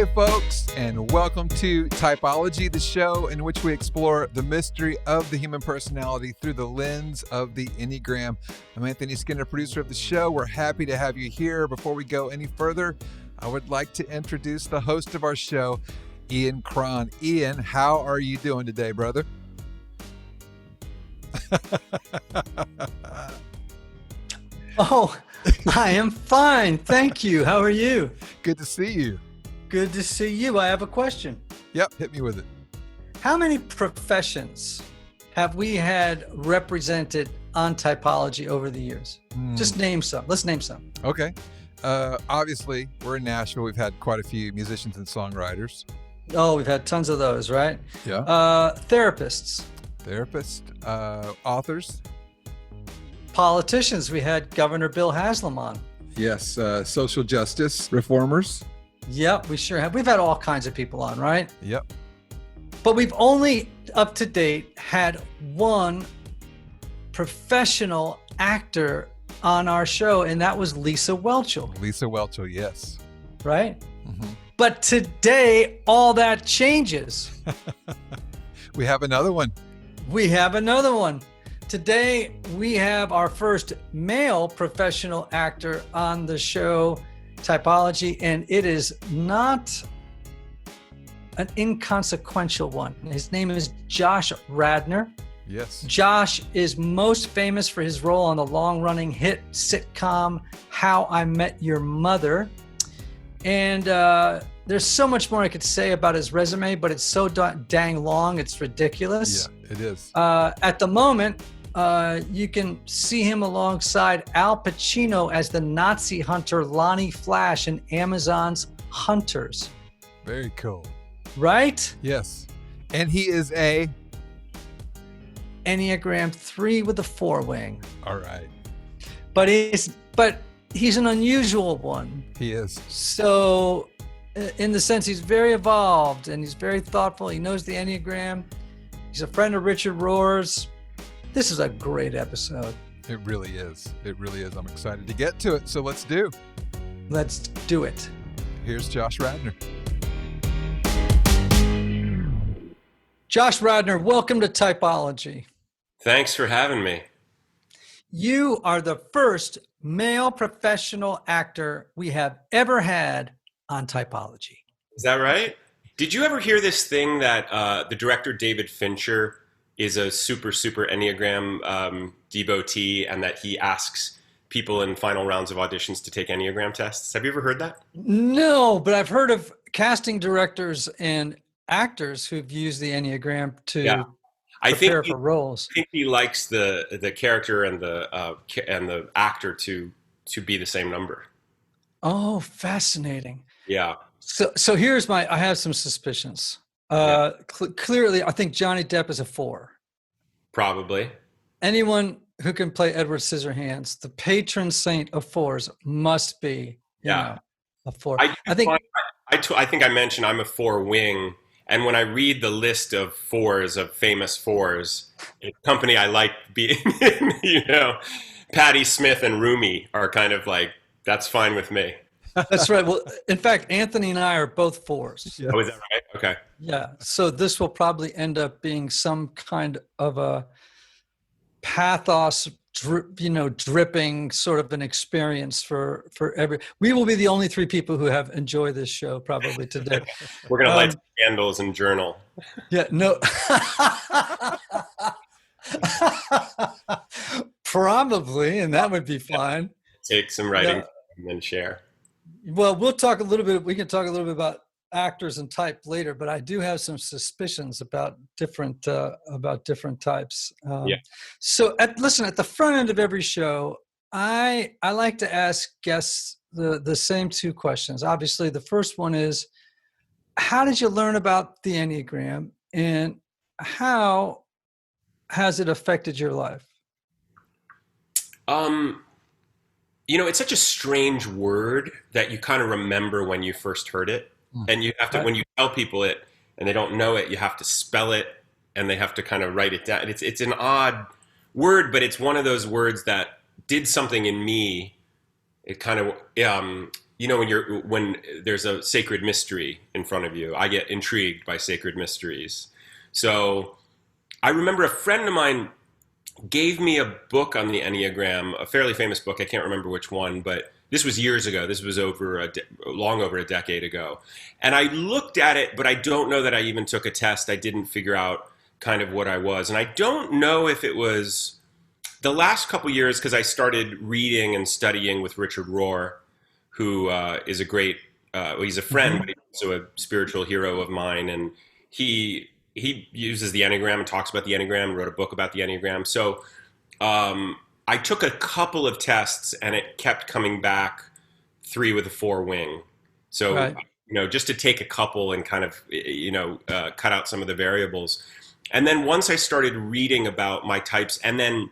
Hey folks, and welcome to Typology, the show in which we explore the mystery of the human personality through the lens of the Enneagram. I'm Anthony Skinner, producer of the show. We're happy to have you here. Before we go any further, I would like to introduce the host of our show, Ian Cron. Ian, how are you doing today, brother? Oh, I am fine. Thank you. How are you? Good to see you. Good to see you. I have a question. Yep, hit me with it. How many professions have we had represented on Typology over the years? Just name some. Let's name some. Okay. Obviously, we're in Nashville. We've had quite a few musicians and songwriters. Oh, we've had tons of those, right? Yeah. Therapists. Authors. Politicians. We had Governor Bill Haslam on. Yes. Social justice reformers. Yep, we sure have. We've had all kinds of people on, right? Yep. But we've only, up to date, had one professional actor on our show, and that was Lisa Whelchel. Lisa Whelchel, yes. Right? Mm-hmm. But today, all that changes. We have another one. We have another one. Today, we have our first male professional actor on the show, Typology, and it is not an inconsequential one. His name is Josh Radnor. Yes. Josh is most famous for his role on the long-running hit sitcom How I Met Your Mother. And there's so much more I could say about his resume, but it's so dang long, it's ridiculous. Yeah, it is. At the moment, you can see him alongside Al Pacino as the Nazi hunter Lonnie Flash in Amazon's Hunters. Very cool. Right? Yes. And he is a Enneagram 3 with a 4 wing. All right. But he's an unusual one. He is. So in the sense he's very evolved and he's very thoughtful. He knows the Enneagram. He's a friend of Richard Rohr's. This is a great episode. It really is. It really is. I'm excited to get to it. So let's do. Let's do it. Here's Josh Radnor. Josh Radnor, welcome to Typology. Thanks for having me. You are the first male professional actor we have ever had on Typology. Is that right? Did you ever hear this thing that the director David Fincher is a super Enneagram devotee, and that he asks people in final rounds of auditions to take Enneagram tests? Have you ever heard that? No, but I've heard of casting directors and actors who've used the Enneagram to prepare for roles. I think he likes the character and the actor to be the same number. Oh, fascinating. Yeah. So here's I have some suspicions. Clearly, I think Johnny Depp is a 4. Probably. Anyone who can play Edward Scissorhands, the patron saint of 4s, must be a 4. I think I mentioned I'm a 4 wing, and when I read the list of 4s, of famous 4s, a company I like being in, Patti Smith and Rumi are kind of like, that's fine with me. That's right. Well, in fact, Anthony and I are both 4s. Yeah. Oh, is that right? Okay. Yeah. So this will probably end up being some kind of a pathos, dripping sort of an experience for we will be the only 3 people who have enjoyed this show probably today. We're going to light some candles and journal. Yeah, no. Probably, and that would be fine. Take some writing and then share. Well, we can talk a little bit about actors and type later, but I do have some suspicions about different types. So listen, at the front end of every show, I like to ask guests the same 2 questions. Obviously, the first one is, how did you learn about the Enneagram, and how has it affected your life? It's such a strange word that you kind of remember when you first heard it. And you have to, when you tell people it and they don't know it, you have to spell it and they have to kind of write it down. It's an odd word, but it's one of those words that did something in me. It kind of, when there's a sacred mystery in front of you, I get intrigued by sacred mysteries. So I remember a friend of mine gave me a book on the Enneagram, a fairly famous book. I can't remember which one, but this was years ago. This was long over a decade ago. And I looked at it, but I don't know that I even took a test. I didn't figure out kind of what I was. And I don't know if it was the last couple years, because I started reading and studying with Richard Rohr, who is a great, he's a friend, but he's also a spiritual hero of mine. And he uses the Enneagram and talks about the Enneagram and wrote a book about the Enneagram. So I took a couple of tests and it kept coming back 3 with a 4 wing. So, Right. Just to take a couple and kind of, cut out some of the variables. And then once I started reading about my types and then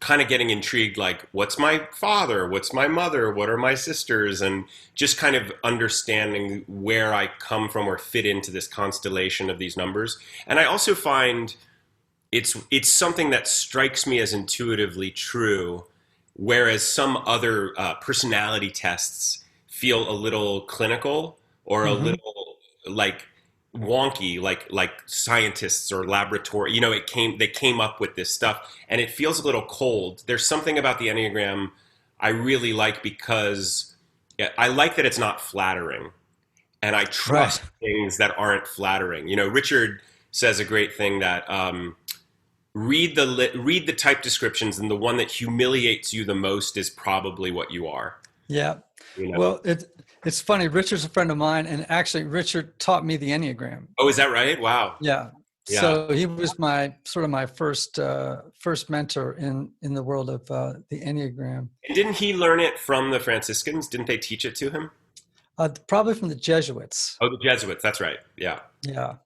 kind of getting intrigued, like, what's my father? What's my mother? What are my sisters? And just kind of understanding where I come from or fit into this constellation of these numbers. And I also find it's something that strikes me as intuitively true, whereas some other personality tests feel a little clinical or a little like wonky, like scientists or laboratory. They came up with this stuff and it feels a little cold. There's something about the Enneagram I really like because I like that it's not flattering, and I trust things that aren't flattering. Richard says a great thing that read the type descriptions, and the one that humiliates you the most is probably what you are. Yeah. Well, it's funny. Richard's a friend of mine, and actually Richard taught me the Enneagram. Oh, is that right? Wow. Yeah. So he was my first mentor in the world of the Enneagram. And didn't he learn it from the Franciscans? Didn't they teach it to him? Probably from the Jesuits. Oh, the Jesuits. That's right. Yeah. Yeah.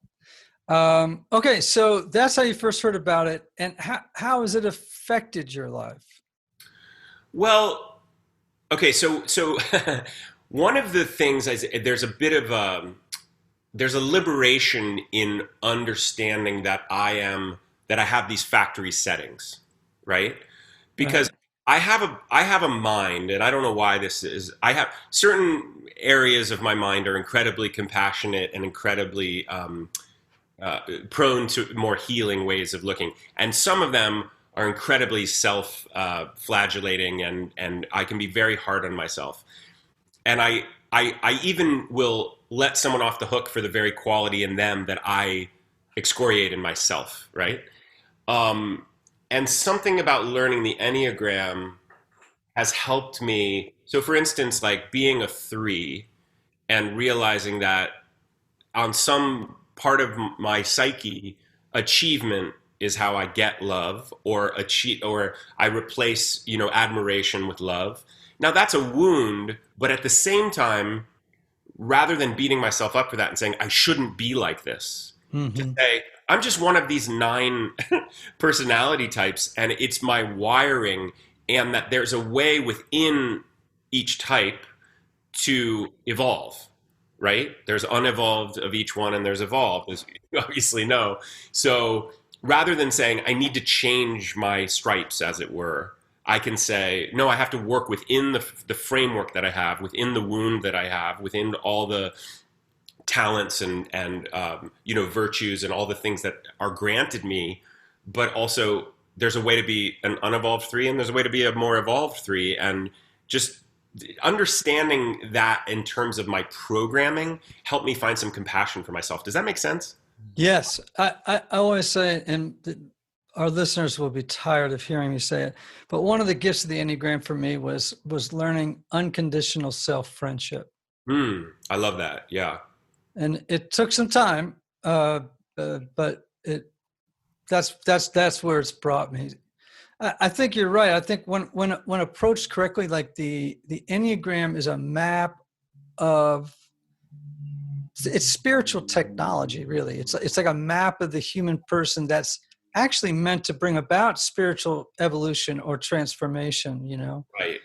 Okay. So that's how you first heard about it. And how has it affected your life? Well, okay. So one of the things is there's a bit of there's a liberation in understanding that I have these factory settings, right? Because I have a mind, and I don't know why this is. I have certain areas of my mind are incredibly compassionate and incredibly prone to more healing ways of looking, and some of them are incredibly self-flagellating, and I can be very hard on myself. And I even will let someone off the hook for the very quality in them that I excoriate in myself, right? And something about learning the Enneagram has helped me. So for instance, like being a 3 and realizing that on some part of my psyche, achievement is how I get love, or I replace, admiration with love. Now that's a wound, but at the same time, rather than beating myself up for that and saying, I shouldn't be like this, to say, I'm just one of these 9 personality types, and it's my wiring, and that there's a way within each type to evolve, right? There's unevolved of each one, and there's evolved, as you obviously know. So rather than saying, I need to change my stripes, as it were, I can say, no, I have to work within the framework that I have, within the wound that I have, within all the talents and virtues and all the things that are granted me. But also there's a way to be an unevolved 3, and there's a way to be a more evolved 3. And just understanding that in terms of my programming helped me find some compassion for myself. Does that make sense? Yes. I always say, and our listeners will be tired of hearing me say it, but one of the gifts of the Enneagram for me was learning unconditional self-friendship. I love that. Yeah. And it took some time, but that's where it's brought me. I think you're right. I think when approached correctly, like the Enneagram is a map of, it's spiritual technology, really. It's like a map of the human person that's actually meant to bring about spiritual evolution or transformation, Right.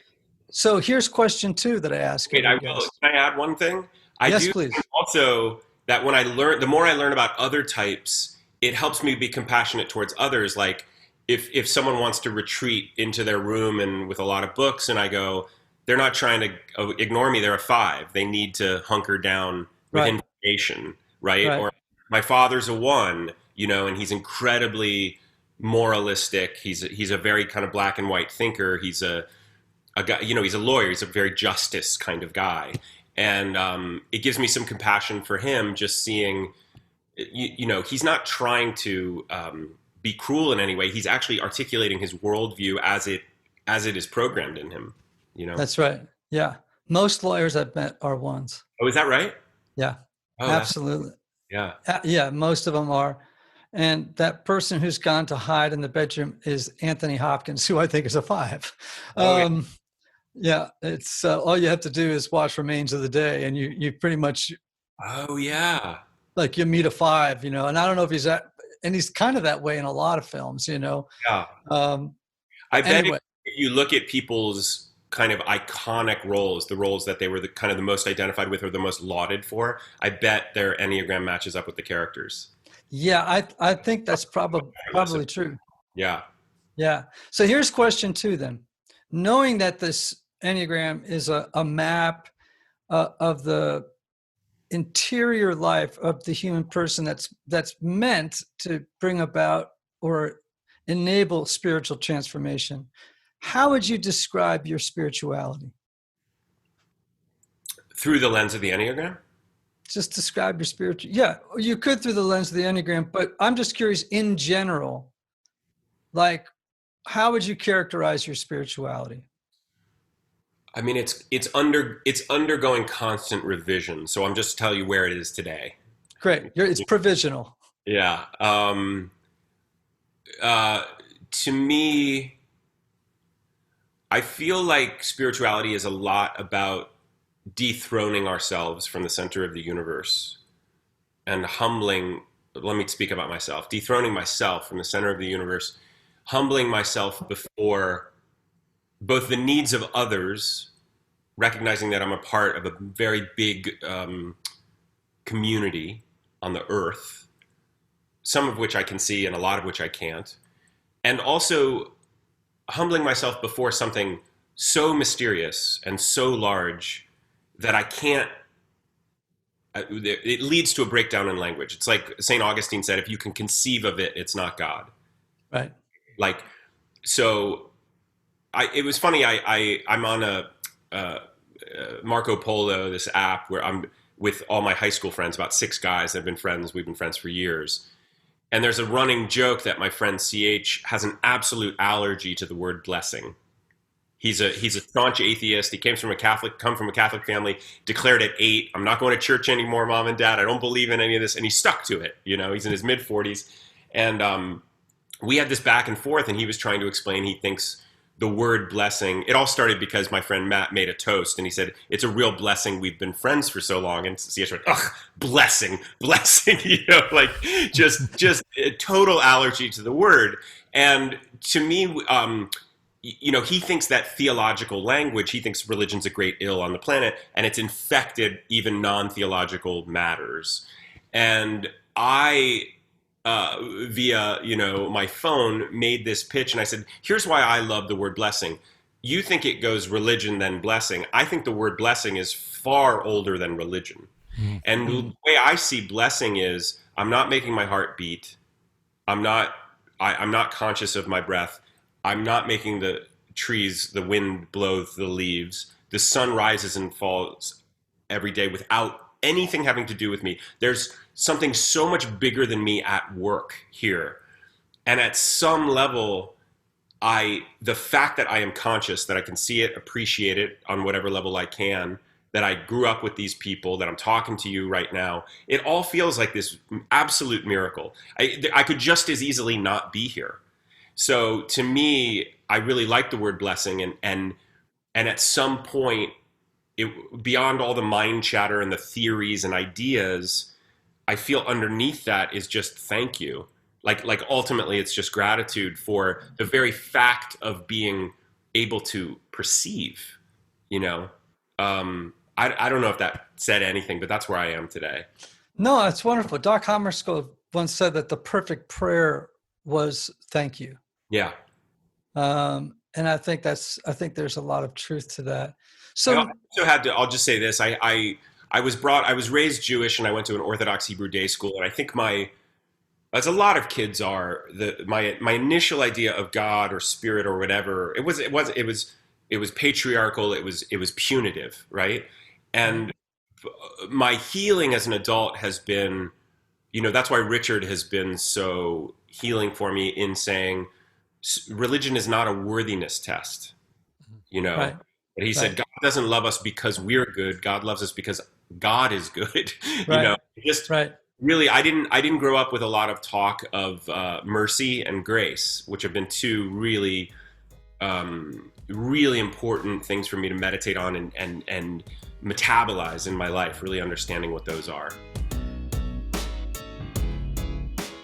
So here's question 2 that I ask. Wait, I will. Can I add one thing? Yes, please. Also, that the more I learn about other types, it helps me be compassionate towards others. Like if someone wants to retreat into their room and with a lot of books, and I go, they're not trying to ignore me. They're a 5. They need to hunker down with Right. information, right? Right. Or my father's a 1, and he's incredibly moralistic. He's a very kind of black and white thinker. He's a guy, he's a lawyer. He's a very justice kind of guy. And it gives me some compassion for him, just seeing, he's not trying to be cruel in any way. He's actually articulating his worldview as it is programmed in him. That's right. Yeah. Most lawyers I've met are 1s. Oh, is that right? Yeah. Oh, absolutely. Yeah. Yeah. Most of them are. And that person who's gone to hide in the bedroom is Anthony Hopkins, who I think is a 5. Oh, yeah. It's all you have to do is watch Remains of the Day, and you pretty much. Oh yeah. Like you meet a 5, and I don't know if he's and he's kind of that way in a lot of films, Yeah. I bet if you look at people's kind of iconic roles, the roles that they were the most identified with or the most lauded for, I bet their Enneagram matches up with the characters. Yeah, I think that's probably true. Yeah. Yeah. So here's question 2 then. Knowing that this Enneagram is a map of the interior life of the human person that's meant to bring about or enable spiritual transformation, how would you describe your spirituality? Through the lens of the Enneagram? Just describe your spiritual. Yeah, you could through the lens of the Enneagram, but I'm just curious in general, like, how would you characterize your spirituality? I mean, it's undergoing constant revision. So I'm just telling you where it is today. Great. It's provisional. Yeah. To me, I feel like spirituality is a lot about dethroning ourselves from the center of the universe and let me speak about myself, dethroning myself from the center of the universe, humbling myself before both the needs of others, recognizing that I'm a part of a very big community on the earth, some of which I can see and a lot of which I can't, and also humbling myself before something so mysterious and so large that I can't, it leads to a breakdown in language. It's like St. Augustine said, if you can conceive of it, it's not God. Right. Like, so it was funny. I'm on a Marco Polo, this app where I'm with all my high school friends, about 6 guys that have been friends. We've been friends for years. And there's a running joke that my friend CH has an absolute allergy to the word blessing. He's a staunch atheist. He come from a Catholic family, declared at 8, I'm not going to church anymore, Mom and Dad. I don't believe in any of this. And he stuck to it. He's in his mid 40s. And we had this back and forth, and he was trying to explain he thinks the word blessing, it all started because my friend Matt made a toast, and he said, it's a real blessing we've been friends for so long. And CH went, ugh, blessing, like just a total allergy to the word. And to me, he thinks that theological language, he thinks religion's a great ill on the planet, and it's infected even non-theological matters. And I, via, my phone, made this pitch, and I said, here's why I love the word blessing. You think it goes religion, then blessing. I think the word blessing is far older than religion. Mm-hmm. And the way I see blessing is, I'm not making my heart beat. I'm not conscious of my breath. I'm not making the trees, the wind blows the leaves. The sun rises and falls every day without anything having to do with me. There's something so much bigger than me at work here. And at some level, the fact that I am conscious, that I can see it, appreciate it on whatever level I can, that I grew up with these people, that I'm talking to you right now, it all feels like this absolute miracle. I could just as easily not be here. So to me, I really like the word blessing, and at some point, beyond all the mind chatter and the theories and ideas, I feel underneath that is just thank you. Like ultimately, it's just gratitude for the very fact of being able to perceive. I don't know if that said anything, but that's where I am today. No, it's wonderful. Doc Hammarskjöld once said that the perfect prayer was thank you. Yeah. And I think there's a lot of truth to that. I So also had to, I'll just say this. I was raised Jewish, and I went to an Orthodox Hebrew day school. And I think as a lot of kids are, my initial idea of God or spirit or whatever, it was patriarchal. It was punitive, right? And my healing as an adult has been, that's why Richard has been so healing for me in saying religion is not a worthiness test, right. But he said God doesn't love us because we're good. God loves us because God is good. Right. Just right. really, I didn't grow up with a lot of talk of mercy and grace, which have been two really, really important things for me to meditate on and metabolize in my life, really understanding what those are.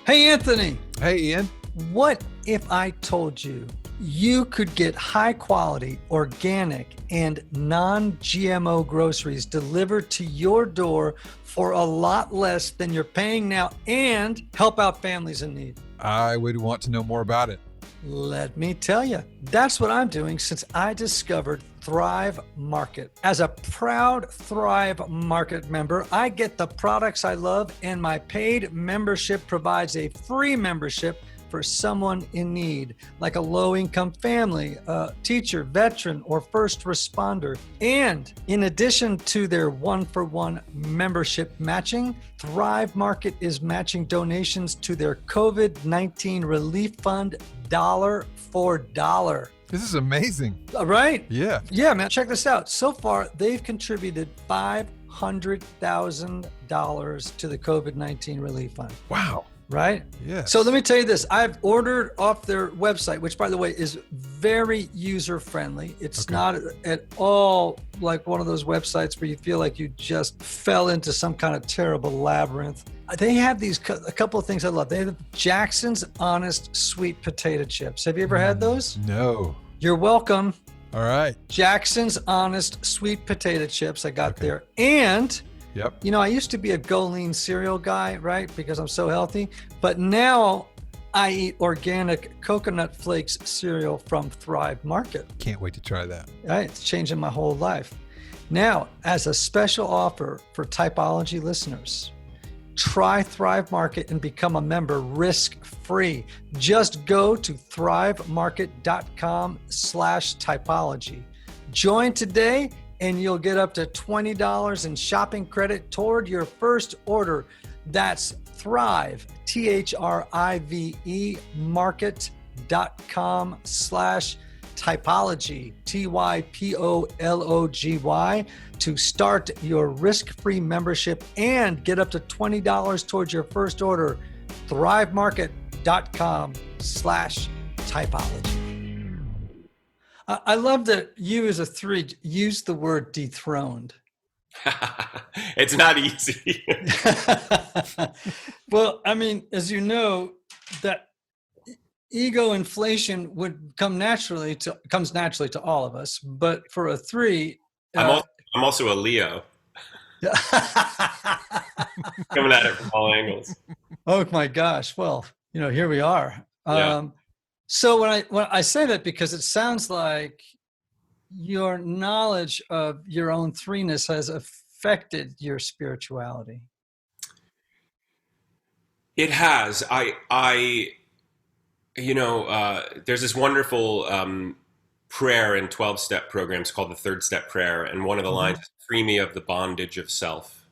Hey, Anthony. Hey, Ian. What if I told you you could get high quality, organic, and non-GMO groceries delivered to your door for a lot less than you're paying now and help out families in need? I would want to know more about it. Let me tell you, that's what I'm doing since I discovered Thrive Market. As a proud Thrive Market member, I get the products I love, and my paid membership provides a free membership for someone in need, like a low-income family, a teacher, veteran, or first responder. And in addition to their one-for-one membership matching, Thrive Market is matching donations to their COVID-19 relief fund dollar for dollar. This is amazing. Right? Yeah. Yeah, man. Check this out. So far, they've contributed $500,000 to the COVID-19 relief fund. Wow. Right? Yeah. So let me tell you this. I've ordered off their website, which, by the way, is very user-friendly. It's not at all like one of those websites where you feel like you just fell into some kind of terrible labyrinth. They have a couple of things I love. They have Jackson's Honest Sweet Potato Chips. Have you ever had those? No. You're welcome. All right. Jackson's Honest Sweet Potato Chips I got there. And... Yep. I used to be a Go Lean cereal guy, right? Because I'm so healthy. But now I eat organic coconut flakes cereal from Thrive Market. Can't wait to try that. Right? It's changing my whole life. Now, as a special offer for Typology listeners, try Thrive Market and become a member risk-free. Just go to thrivemarket.com/typology. Join today, and you'll get up to $20 in shopping credit toward your first order. That's Thrive, THRIVE, market.com/typology, TYPOLOGY, to start your risk-free membership and get up to $20 towards your first order. thrivemarket.com/typology. I love that you as a 3 use the word dethroned. It's not easy. Well, I mean, as you know, that ego inflation comes naturally to all of us, but for a 3, I'm also a Leo. Coming at it from all angles. Oh my gosh! Well, here we are. Yeah. So when I say that, because it sounds like your knowledge of your own 3-ness has affected your spirituality. It has. There's this wonderful prayer in 12-step programs called the Third Step Prayer, and one of the lines is, "Free me of the bondage of self."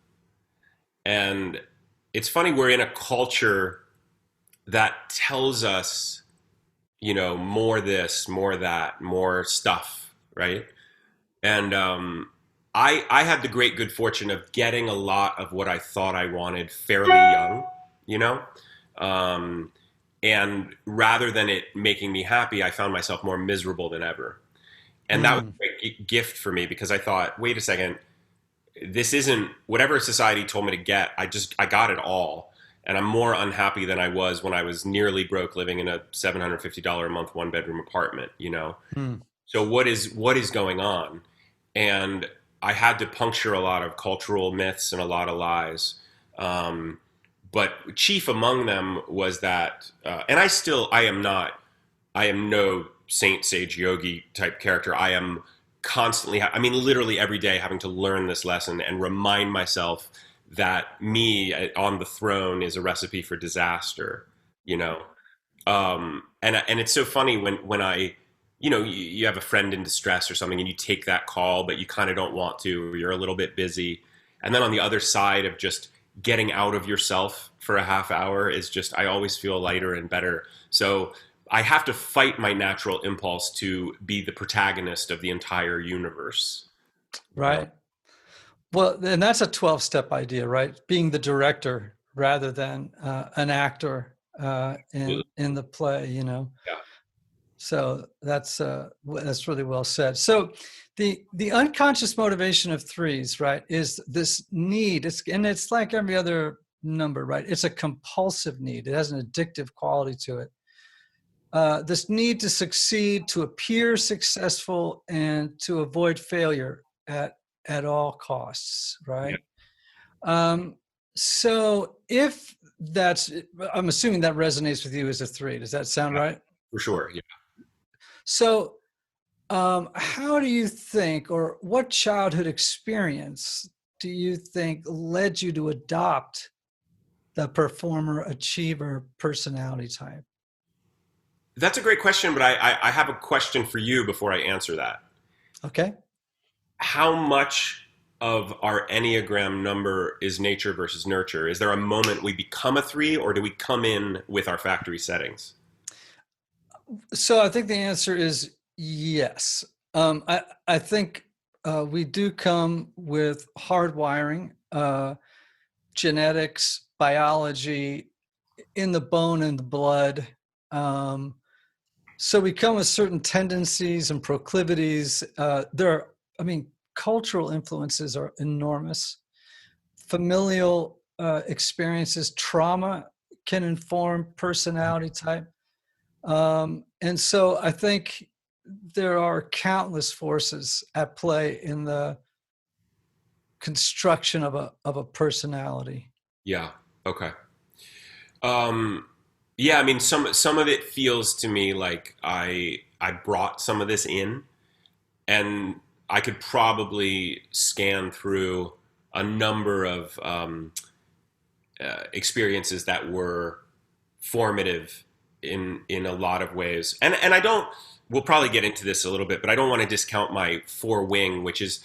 And it's funny, we're in a culture that tells us, more this, more that, more stuff, right? And I had the great good fortune of getting a lot of what I thought I wanted fairly young, and rather than it making me happy, I found myself more miserable than ever. And that was a great gift for me, because I thought, wait a second, this isn't whatever society told me to get. I got it all. And I'm more unhappy than I was when I was nearly broke, living in a $750 a month 1-bedroom apartment, So what is going on? And I had to puncture a lot of cultural myths and a lot of lies. But chief among them was that, and I am no saint, sage, yogi type character, I am constantly, I mean, literally every day having to learn this lesson and remind myself that me on the throne is a recipe for disaster, you know? And it's so funny when I, you know, you have a friend in distress or something and you take that call, but you kind of don't want to, or you're a little bit busy. And then on the other side of just getting out of yourself for a half hour is just, I always feel lighter and better. So I have to fight my natural impulse to be the protagonist of the entire universe. Right. Well, and that's a 12-step idea, right? Being the director rather than an actor in the play, you know. Yeah. So that's really well said. So the unconscious motivation of threes, right, is this need. It's like every other number, right? It's a compulsive need. It has an addictive quality to it. This need to succeed, to appear successful, and to avoid failure at all costs, right? Yeah. So if that's, I'm assuming that resonates with you as a three. Does that sound right? For sure, yeah. So how do you think, or what childhood experience do you think led you to adopt the performer achiever personality type? That's a great question, but I have a question for you before I answer that. Okay. How much of our Enneagram number is nature versus nurture? Is there a moment we become a three, or do we come in with our factory settings? So I think the answer is yes. I think we do come with hardwiring, genetics, biology, in the bone and the blood. So we come with certain tendencies and proclivities. Cultural influences are enormous. Familial experiences, trauma can inform personality type. And so I think there are countless forces at play in the construction of a personality. Yeah. Okay. Yeah, I mean, some of it feels to me like I brought some of this in, and I could probably scan through a number of experiences that were formative in a lot of ways. And I don't. We'll probably get into this a little bit, but I don't want to discount my four wing, which is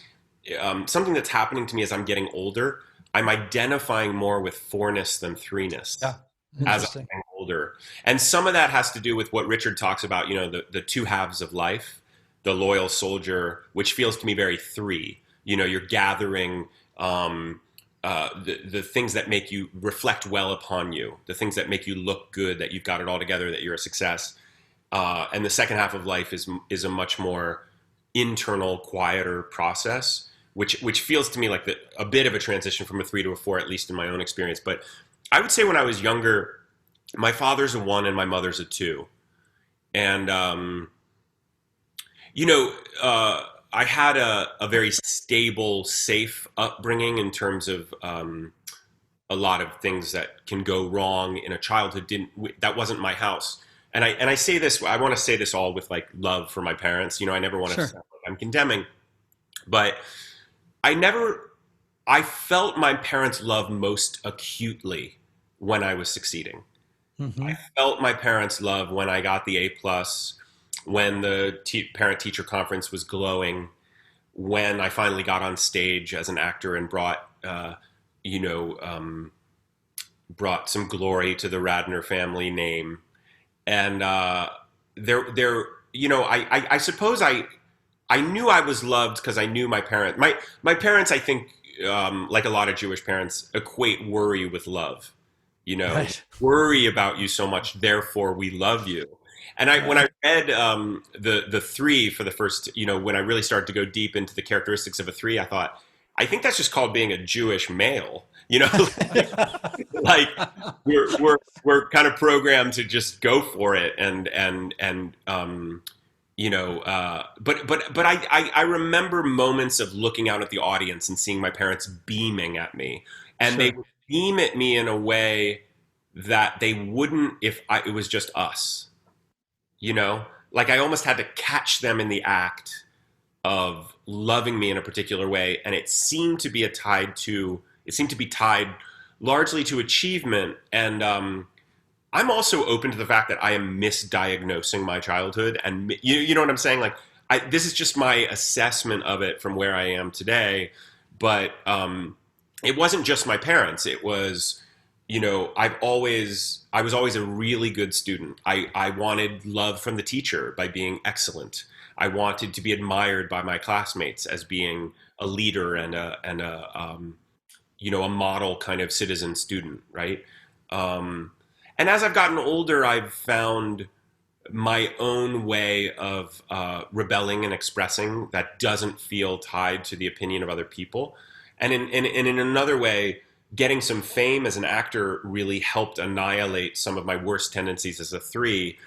something that's happening to me as I'm getting older. I'm identifying more with fourness than threeness. Yeah. As I'm getting older. And some of that has to do with what Richard talks about, you know, the two halves of life, the loyal soldier, which feels to me very three. You know, you're gathering the things that make you reflect well upon you, the things that make you look good, that you've got it all together, that you're a success. And the second half of life is a much more internal, quieter process, which feels to me like a bit of a transition from a 3 to a 4, at least in my own experience. But I would say when I was younger, my father's a 1 and my mother's a 2. And, I had a very stable, safe upbringing in terms of a lot of things that can go wrong in a childhood. That wasn't my house. And I say this, I want to say this all with like love for my parents. You know, I never want to sound like I'm condemning, but I felt my parents' love most acutely when I was succeeding. Mm-hmm. I felt my parents' love when I got the A+, when the parent-teacher conference was glowing, when I finally got on stage as an actor and brought some glory to the Radnor family name. And I suppose I knew I was loved because I knew my parents. My parents, I think, like a lot of Jewish parents, equate worry with love. You know, right. Worry about you so much, therefore we love you. And when I read the 3 for the first, when I really started to go deep into the characteristics of a 3, I thought, I think that's just called being a Jewish male. Like we're kind of programmed to just go for it, but I remember moments of looking out at the audience and seeing my parents beaming at me, and they would beam at me in a way that they wouldn't if it was just us. like I almost had to catch them in the act of loving me in a particular way, and it seemed to be tied largely to achievement. And I'm also open to the fact that I am misdiagnosing my childhood, and you know what I'm saying? Like, this is just my assessment of it from where I am today. But it wasn't just my parents. It was, I was always a really good student. I wanted love from the teacher by being excellent. I wanted to be admired by my classmates as being a leader and a model kind of citizen student, right? And as I've gotten older, I've found my own way of rebelling and expressing that doesn't feel tied to the opinion of other people. And in another way, getting some fame as an actor really helped annihilate some of my worst tendencies as a 3,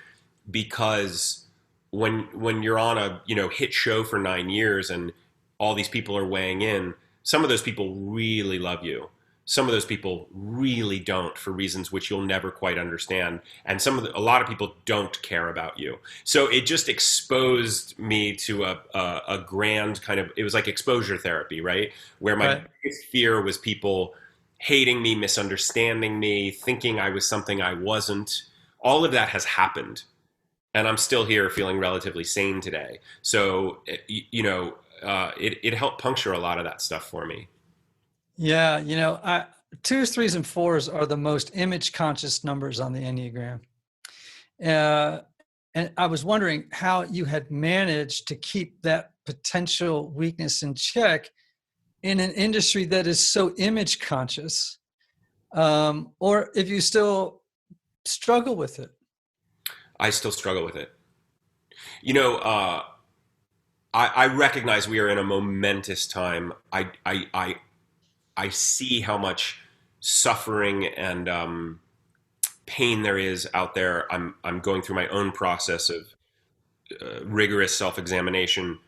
because when you're on a hit show for 9 years and all these people are weighing in, some of those people really love you. Some of those people really don't, for reasons which you'll never quite understand. And a lot of people don't care about you. So it just exposed me to a grand kind of, it was like exposure therapy, right? Where my biggest fear was people hating me, misunderstanding me, thinking I was something I wasn't. All of that has happened. And I'm still here feeling relatively sane today. So, it helped puncture a lot of that stuff for me. Yeah, 2s, 3s, and 4s are the most image conscious numbers on the Enneagram. And I was wondering how you had managed to keep that potential weakness in check in an industry that is so image conscious, or if you still struggle with it. I still struggle with it. I recognize we are in a momentous time. I see how much suffering and pain there is out there. I'm going through my own process of rigorous self-examination.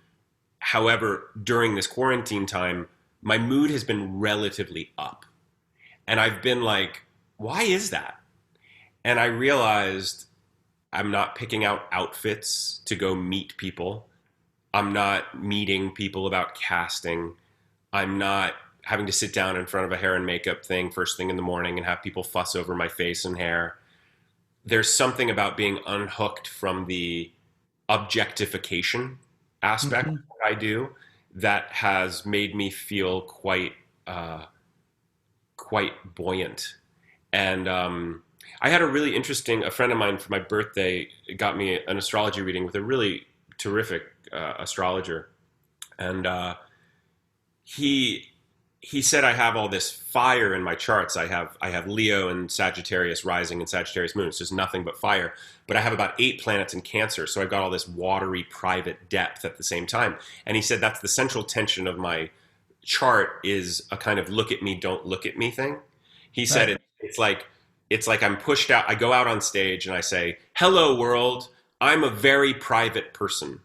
However, during this quarantine time, my mood has been relatively up. And I've been like, why is that? And I realized I'm not picking out outfits to go meet people. I'm not meeting people about casting. I'm not having to sit down in front of a hair and makeup thing first thing in the morning and have people fuss over my face and hair. There's something about being unhooked from the objectification aspect of what I do that has made me feel quite buoyant. And I had a friend of mine for my birthday got me an astrology reading with a really terrific astrologer. And he said I have all this fire in my charts. I have Leo and Sagittarius rising and Sagittarius moon. It's just nothing but fire. But I have about 8 planets in Cancer, so I've got all this watery private depth at the same time. And he said that's the central tension of my chart, is a kind of look at me, don't look at me thing. He said it's like I'm pushed out. I go out on stage and I say, "Hello world, I'm a very private person."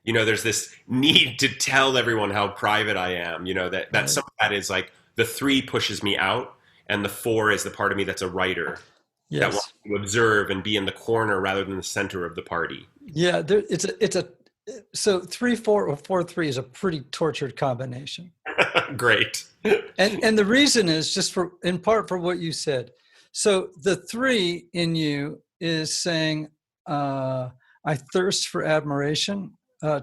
There's this need to tell everyone how private I am, that some of that is like the 3 pushes me out, and the 4 is the part of me that's a writer that wants to observe and be in the corner rather than the center of the party. Yeah, so 3-4 or 4-3 is a pretty tortured combination. Great. And the reason is just in part for what you said. So the 3 in you is saying, I thirst for admiration.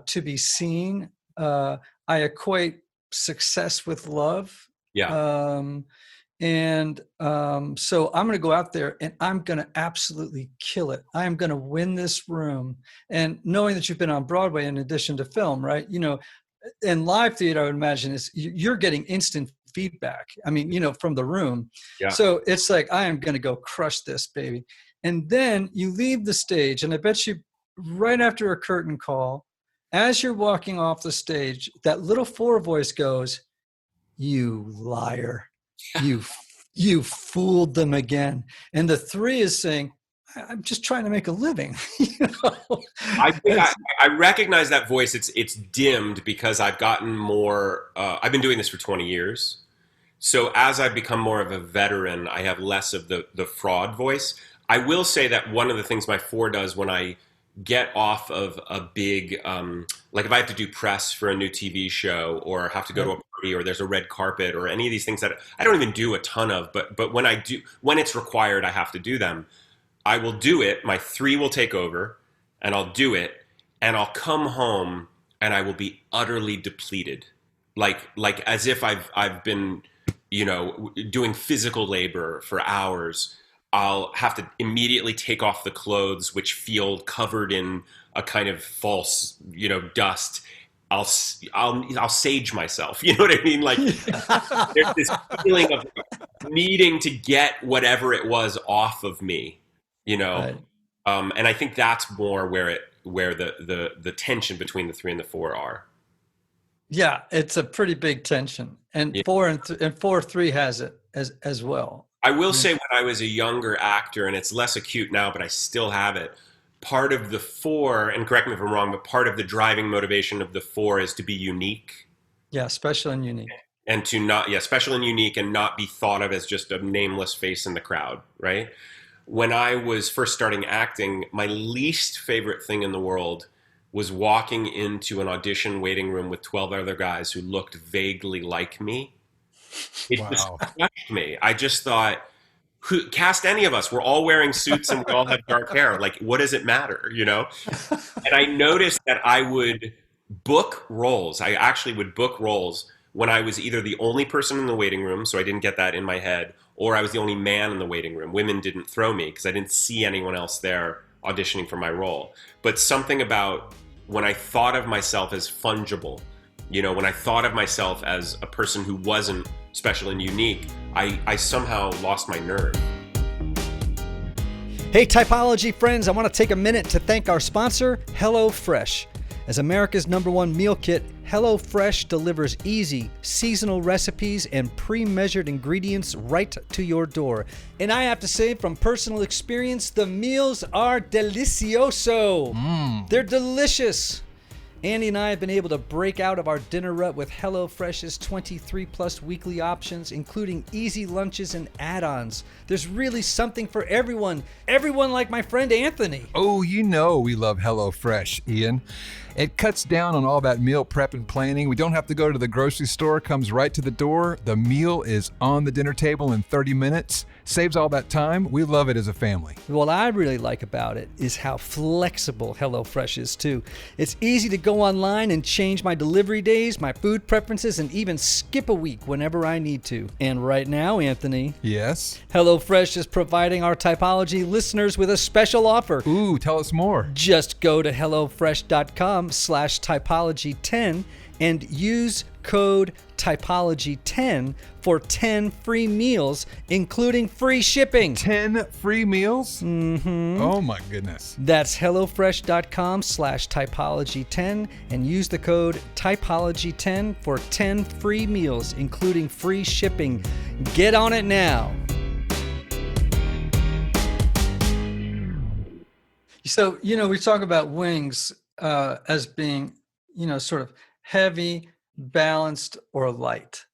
To be seen. I equate success with love. Yeah. So I'm going to go out there and I'm going to absolutely kill it. I'm going to win this room. And knowing that you've been on Broadway in addition to film, right? In live theater, I would imagine you're getting instant feedback. I mean, from the room. Yeah. So it's like, I am going to go crush this, baby. And then you leave the stage, and I bet you right after a curtain call, as you're walking off the stage, that little 4 voice goes, "You liar. You fooled them again." And the 3 is saying, "I'm just trying to make a living." I recognize that voice. It's dimmed because I've gotten more, I've been doing this for 20 years. So as I've become more of a veteran, I have less of the fraud voice. I will say that one of the things my 4 does when I get off of a big, like if I have to do press for a new TV show or have to go to a party or there's a red carpet or any of these things that I don't even do a ton of, but when I do, when it's required, I have to do them. I will do it. My 3 will take over and I'll do it and I'll come home and I will be utterly depleted. Like as if I've been, doing physical labor for hours. I'll have to immediately take off the clothes, which feel covered in a kind of false, dust. I'll sage myself. You know what I mean? Like there's this feeling of needing to get whatever it was off of me, Right. And I think that's more where the tension between the 3 and the 4 are. Yeah, it's a pretty big tension, and 4-3 has it as well. I will say when I was a younger actor, and it's less acute now, but I still have it. Part of the 4, and correct me if I'm wrong, but part of the driving motivation of the 4 is to be unique. Yeah, special and unique. And to not, special and unique and not be thought of as just a nameless face in the crowd, right? When I was first starting acting, my least favorite thing in the world was walking into an audition waiting room with 12 other guys who looked vaguely like me. It just crushed me. I just thought, cast any of us. We're all wearing suits and we all have dark hair. Like, what does it matter, And I noticed that I would book roles. I actually would book roles when I was either the only person in the waiting room, so I didn't get that in my head, or I was the only man in the waiting room. Women didn't throw me because I didn't see anyone else there auditioning for my role. But something about when I thought of myself as fungible, when I thought of myself as a person who wasn't special and unique, I somehow lost my nerve. Hey, Typology friends, I want to take a minute to thank our sponsor, Hellofresh. As America's #1 meal kit, Hellofresh delivers easy, seasonal recipes and pre-measured ingredients right to your door. And I have to say, from personal experience, the meals are delicioso. They're delicious. Andy and I have been able to break out of our dinner rut with HelloFresh's 23+ weekly options, including easy lunches and add-ons. There's really something for everyone. Everyone like my friend Anthony. Oh, we love HelloFresh, Ian. It cuts down on all that meal prep and planning. We don't have to go to the grocery store. It comes right to the door. The meal is on the dinner table in 30 minutes. Saves all that time. We love it as a family. What I really like about it is how flexible HelloFresh is too. It's easy to go online and change my delivery days, my food preferences, and even skip a week whenever I need to. And right now, Anthony. Yes? HelloFresh is providing our Typology listeners with a special offer. Ooh, tell us more. Just go to hellofresh.com/typology10 and use code Typology10 for 10 free meals, including free shipping. 10 free meals? Mm-hmm. Oh my goodness. That's hellofresh.com/typology10 and use the code Typology10 for 10 free meals, including free shipping. Get on it now. So, we talk about wings as being, sort of heavy, balanced, or light.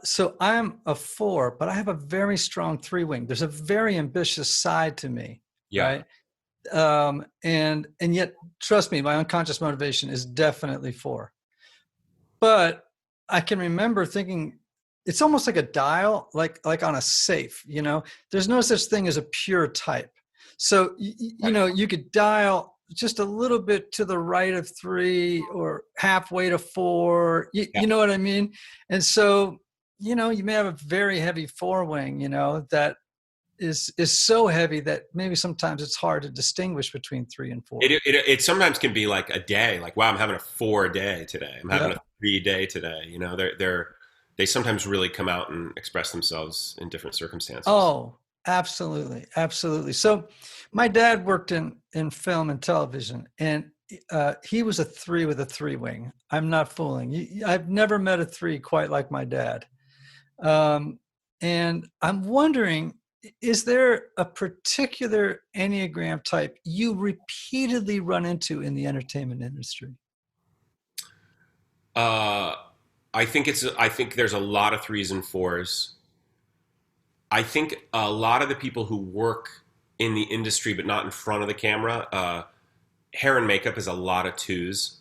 So I'm a 4, but I have a very strong 3 wing. There's a very ambitious side to me, right? And yet, trust me, my unconscious motivation is definitely 4. But I can remember thinking, it's almost like a dial, like on a safe, There's no such thing as a pure type. So, you could dial just a little bit to the right of 3 or halfway to 4, you know what I mean? And so, you may have a very heavy 4 wing, that is so heavy that maybe sometimes it's hard to distinguish between 3 and 4. It sometimes can be like a day, like, wow, I'm having a 4 day today. I'm having a 3 day today. They sometimes really come out and express themselves in different circumstances. Oh, absolutely. Absolutely. So my dad worked in film and television, and he was a 3 with a 3 wing. I'm not fooling. I've never met a 3 quite like my dad. And I'm wondering, is there a particular Enneagram type you repeatedly run into in the entertainment industry? I think there's a lot of 3s and 4s. I think a lot of the people who work in the industry but not in front of the camera hair and makeup is a lot of twos.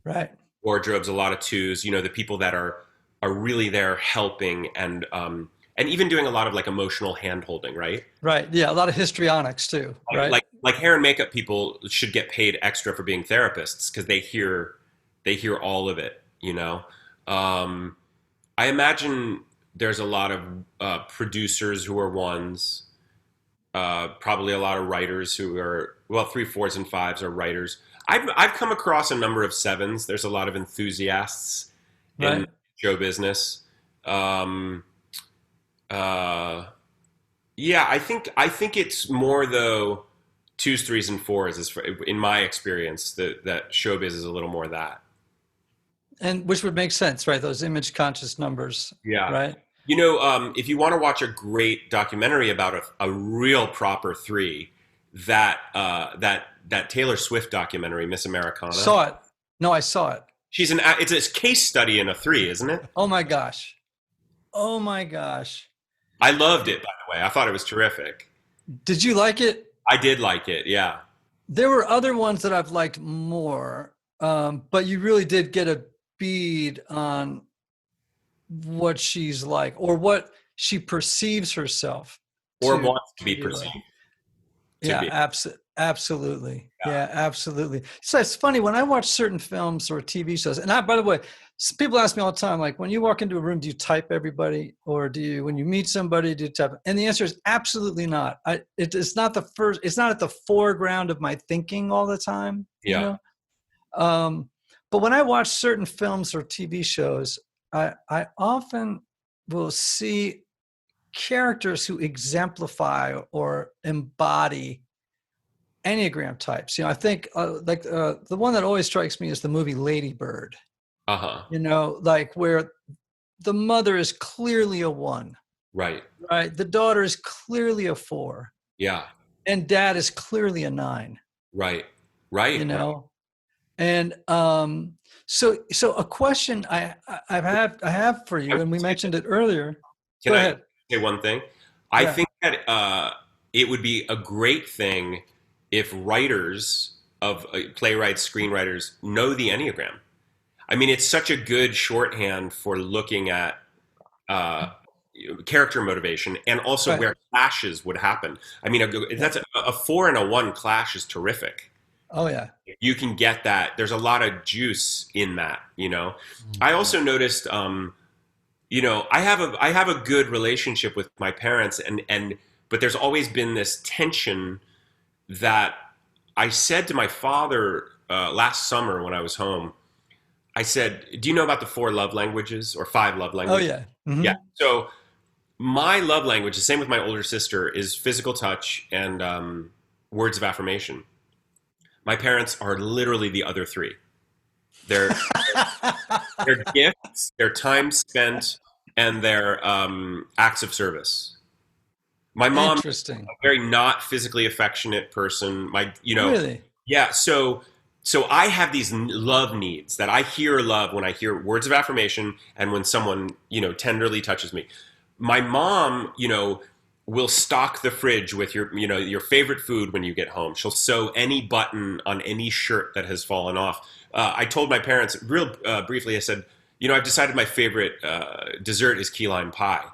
Right. Wardrobe's a lot of twos. You know, the people that are really there helping and even doing a lot of like emotional hand holding, right? Right. Yeah. A lot of histrionics too. Right. Like hair and makeup people should get paid extra for being therapists because they hear all of it, you know? I imagine there's a lot of producers who are ones, probably a lot of writers who are, well, 3, 4s, and 5s are writers. I've come across a number of 7s. There's a lot of enthusiasts in show business. Yeah, I think it's more though 2s, 3s, and 4s is in my experience that showbiz is a little more that. And which would make sense, right? Those image conscious numbers. Yeah. Right. You know, if you want to watch a great documentary about a real proper 3, that Taylor Swift documentary, Miss Americana. Saw it. No, I saw it. It's a case study in a 3, isn't it? Oh my gosh. Oh my gosh. I loved it, by the way. I thought it was terrific. Did you like it? I did like it, yeah. There were other ones that I've liked more, but you really did get a bead on what she's like or what she perceives herself or wants to be perceived. Yeah, absolutely. Yeah, absolutely. So it's funny when I watch certain films or TV shows, and by the way, people ask me all the time, like, when you walk into a room, do you type everybody, or do you, when you meet somebody, do you type? And the answer is absolutely not. It's not the first. It's not at the foreground of my thinking all the time. Yeah. You know? But when I watch certain films or TV shows, I often will see characters who exemplify or embody Enneagram types. You know, I think the one that always strikes me is the movie Lady Bird. You know, like where the mother is clearly a 1. Right. Right. The daughter is clearly a 4. Yeah. And dad is clearly a 9. Right. Right. You know, and so a question I have for you, and we mentioned it earlier. Can Go I ahead. say one thing? I think that it would be a great thing if writers of playwrights, screenwriters know the Enneagram. I mean, it's such a good shorthand for looking at character motivation and also where clashes would happen. I mean, that's a 4 and a 1 clash is terrific. Oh yeah. You can get that. There's a lot of juice in that, you know. I also noticed, you know, I have a good relationship with my parents but there's always been this tension that I said to my father last summer when I was home. I said, do you know about the 4 love languages or 5 love languages? Oh yeah. Mm-hmm. Yeah. So my love language, the same with my older sister, is physical touch and words of affirmation. My parents are literally the other 3. They're gifts, their time spent, and their acts of service. My mom is a very not physically affectionate person. Really? Yeah. So I have these love needs that I hear love when I hear words of affirmation and when someone, you know, tenderly touches me. My mom, you know, will stock the fridge with your favorite food when you get home. She'll sew any button on any shirt that has fallen off. I told my parents real briefly, I said, you know, I've decided my favorite dessert is key lime pie.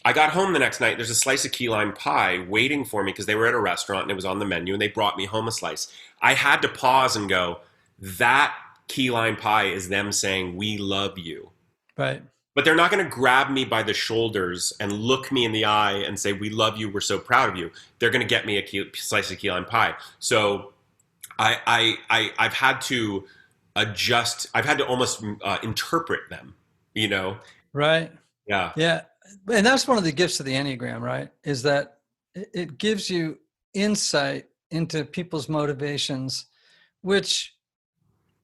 I got home the next night, there's a slice of key lime pie waiting for me because they were at a restaurant and it was on the menu and they brought me home a slice. I had to pause and go, that key lime pie is them saying, we love you. Right. But they're not going to grab me by the shoulders and look me in the eye and say, we love you, we're so proud of you. They're going to get me a slice of key lime pie. So I've had to adjust. I've had to almost interpret them, you know? Right. Yeah. Yeah. And that's one of the gifts of the Enneagram, right? Is that it gives you insight into people's motivations, which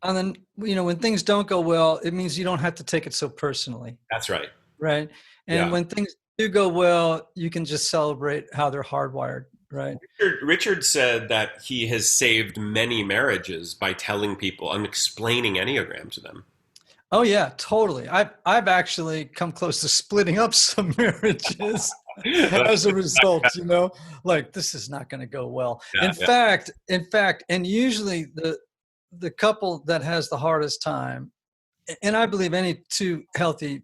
when things don't go well, it means you don't have to take it so personally. That's right. Right. And when things do go well, you can just celebrate how they're hardwired. Right. Richard said that he has saved many marriages by telling people and explaining Enneagram to them. Oh yeah, totally. I've actually come close to splitting up some marriages. as a result, like this is not going to go well. In fact, and usually the couple that has the hardest time, and I believe any two healthy,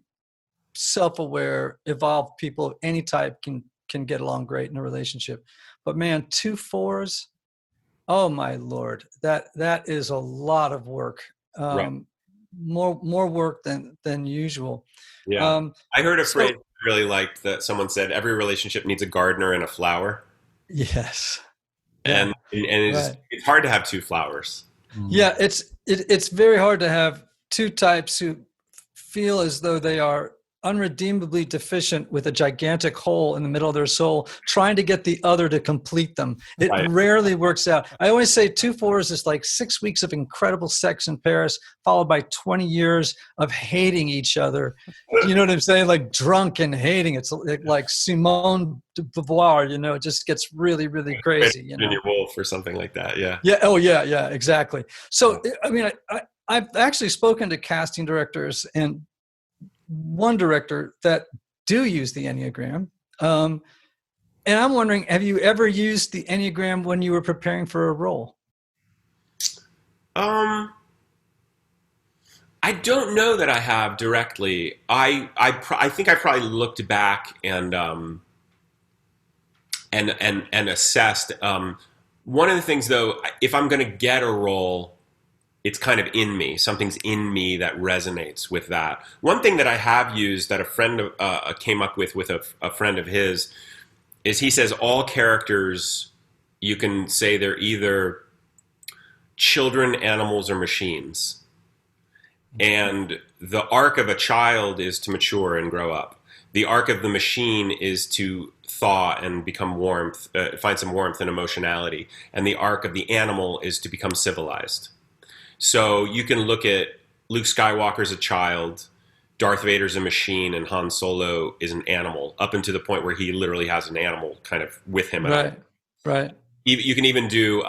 self-aware, evolved people of any type can get along great in a relationship. But man, 2 4s, oh my Lord, that is a lot of work. More work than usual. Yeah. I heard a phrase I really liked that someone said, every relationship needs a gardener and a flower. Yes. And it's hard to have 2 flowers. Yeah, it's very hard to have 2 types who feel as though they are unredeemably deficient with a gigantic hole in the middle of their soul, trying to get the other to complete them. It rarely works out. I always say 2 4s is like 6 weeks of incredible sex in Paris, followed by 20 years of hating each other. You know what I'm saying? Like drunk and hating. It's like Simone de Beauvoir, it just gets really, really crazy. Virginia Woolf or something like that. Yeah. Yeah. Oh, yeah, exactly. So, I mean, I've actually spoken to casting directors and one director that do use the Enneagram. And I'm wondering, have you ever used the Enneagram when you were preparing for a role? I don't know that I have directly. I think I probably looked back and assessed. One of the things though, if I'm going to get a role, it's kind of in me. Something's in me that resonates with that. One thing that I have used that a friend came up with a friend of his is he says all characters, you can say they're either children, animals, or machines. And the arc of a child is to mature and grow up. The arc of the machine is to thaw and become warmth, find some warmth and emotionality. And the arc of the animal is to become civilized. So you can look at Luke Skywalker's a child, Darth Vader's a machine, and Han Solo is an animal, up until the point where he literally has an animal kind of with him. Right. You can even do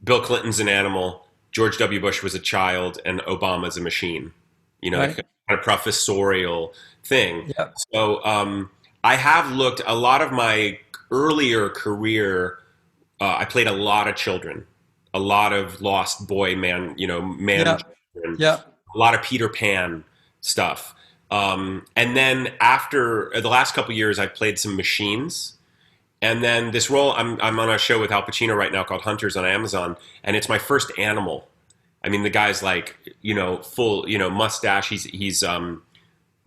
Bill Clinton's an animal, George W. Bush was a child, and Obama's a machine. Like a kind of professorial thing. Yeah. So I have looked, a lot of my earlier career, I played a lot of children. A lot of lost boy man, children, a lot of Peter Pan stuff. And then after the last couple of years, I played some machines. And then this role, I'm on a show with Al Pacino right now called Hunters on Amazon. And it's my first animal. I mean, the guy's like, full, mustache. He's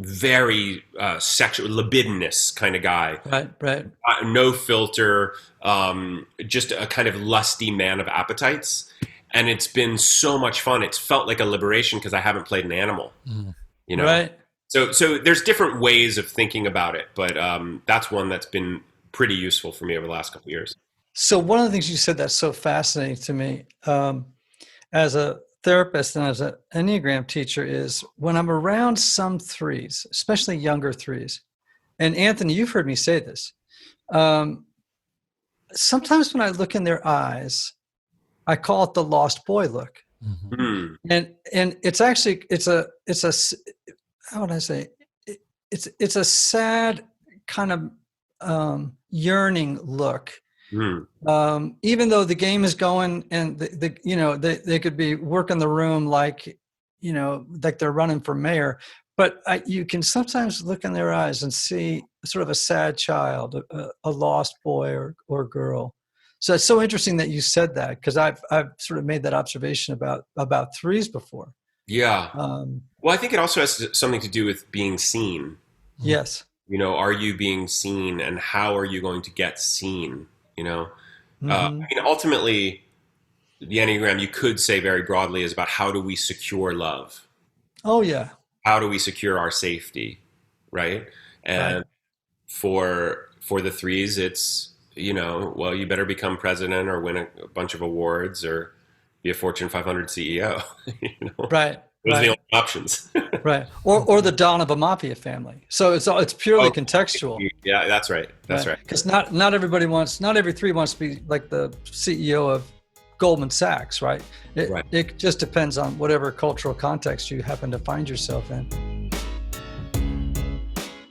very sexual, libidinous kind of guy. Right. No filter, just a kind of lusty man of appetites. And it's been so much fun. It's felt like a liberation because I haven't played an animal, Right. So there's different ways of thinking about it, but that's one that's been pretty useful for me over the last couple of years. So one of the things you said that's so fascinating to me, as a therapist and as an Enneagram teacher, is when I'm around some 3s, especially younger 3s, and Anthony, you've heard me say this. Sometimes when I look in their eyes, I call it the lost boy look. Mm-hmm. And it's actually, how would I say? It's a sad kind of yearning look. Even though the game is going and they could be working the room like they're running for mayor, but you can sometimes look in their eyes and see sort of a sad child, a lost boy or girl. So it's so interesting that you said that, because I've sort of made that observation about 3s before. Yeah. Well, I think it also has something to do with being seen. Yes. Are you being seen, and how are you going to get seen? Ultimately, the Enneagram, you could say very broadly, is about how do we secure love? Oh, yeah. How do we secure our safety, right? And for the 3s, it's, you better become president or win a bunch of awards or be a Fortune 500 CEO. Right. Those are the only options. Right. Or the Don of a mafia family. So it's purely contextual. Yeah, that's right. That's right. Because not every 3 wants to be like the CEO of Goldman Sachs, right? It just depends on whatever cultural context you happen to find yourself in.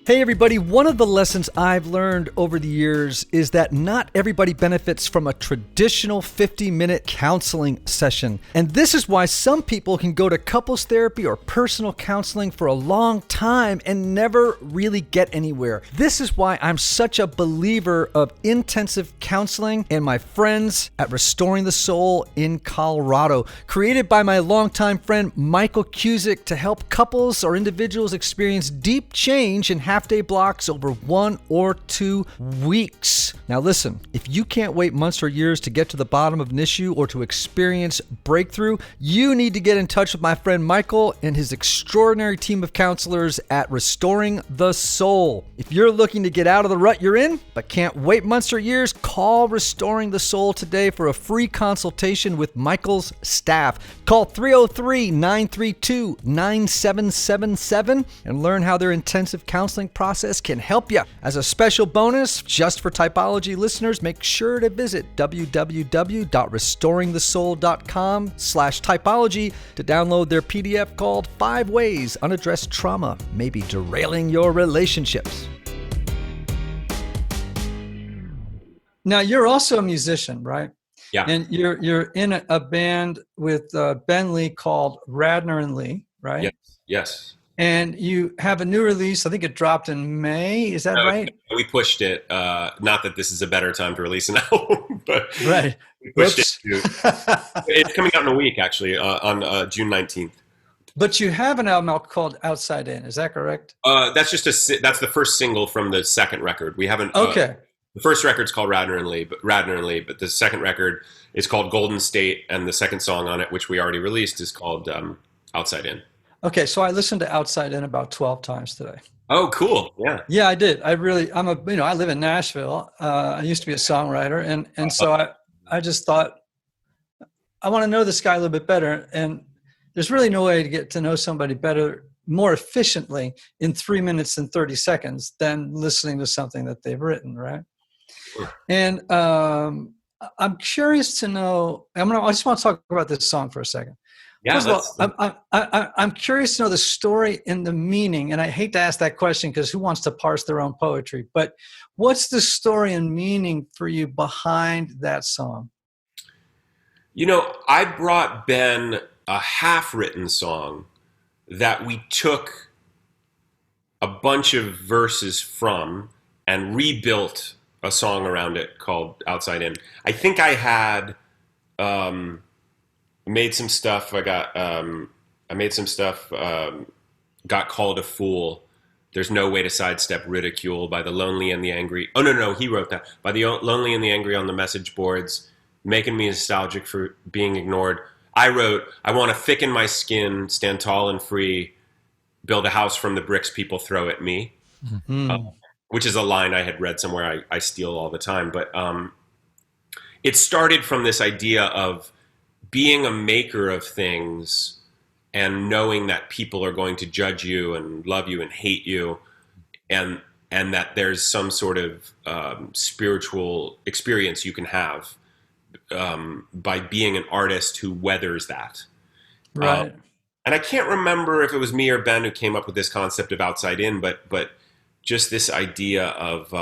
Hey everybody, one of the lessons I've learned over the years is that not everybody benefits from a traditional 50-minute counseling session. And this is why some people can go to couples therapy or personal counseling for a long time and never really get anywhere. This is why I'm such a believer of intensive counseling and my friends at Restoring the Soul in Colorado, created by my longtime friend Michael Cusick to help couples or individuals experience deep change in half-day blocks over 1 or 2 weeks. Now listen, if you can't wait months or years to get to the bottom of an issue or to experience breakthrough, you need to get in touch with my friend Michael and his extraordinary team of counselors at Restoring the Soul. If you're looking to get out of the rut you're in, but can't wait months or years, call Restoring the Soul today for a free consultation with Michael's staff. Call 303-932-9777 and learn how their intensive counseling process can help you. As a special bonus, just for Typology listeners, make sure to visit www.restoringthesoul.com/typology to download their PDF called 5 Ways Unaddressed Trauma May Be Derailing Your Relationships. Now, you're also a musician, right? Yeah. And you're in a band with Ben Lee called Radnor and Lee, right? Yes. Yes. And you have a new release. I think it dropped in May. Is that right? We pushed it. Not that this is a better time to release an album, but right. We pushed it. It's coming out in a week, actually, on June 19th. But you have an album out called Outside In. Is that correct? That's the first single from the second record. We haven't. Okay. The first record's called Radnor and Lee, but the second record is called Golden State, and the second song on it, which we already released, is called Outside In. Okay, so I listened to Outside In about 12 times today. Oh, cool! Yeah, yeah, I did. I live in Nashville. I used to be a songwriter, and so I just thought I want to know this guy a little bit better. And there's really no way to get to know somebody better, more efficiently in 3 minutes and 30 seconds than listening to something that they've written, right? Sure. And I'm curious to know. I just want to talk about this song for a second. Yeah, First of all, I'm curious to know the story and the meaning, and I hate to ask that question because who wants to parse their own poetry? But what's the story and meaning for you behind that song? You know, I brought Ben a half-written song that we took a bunch of verses from and rebuilt a song around it called Outside In. I think I had... made some stuff. Got called a fool. There's no way to sidestep ridicule by the lonely and the angry. Oh, no, he wrote that. By the lonely and the angry on the message boards, making me nostalgic for being ignored. I wrote, I want to thicken my skin, stand tall and free, build a house from the bricks people throw at me. Mm-hmm. Which is a line I had read somewhere I steal all the time. But it started from this idea of being a maker of things and knowing that people are going to judge you and love you and hate you, and that there's some sort of spiritual experience you can have by being an artist who weathers that. Right. And I can't remember if it was me or Ben who came up with this concept of Outside In, but just this idea of...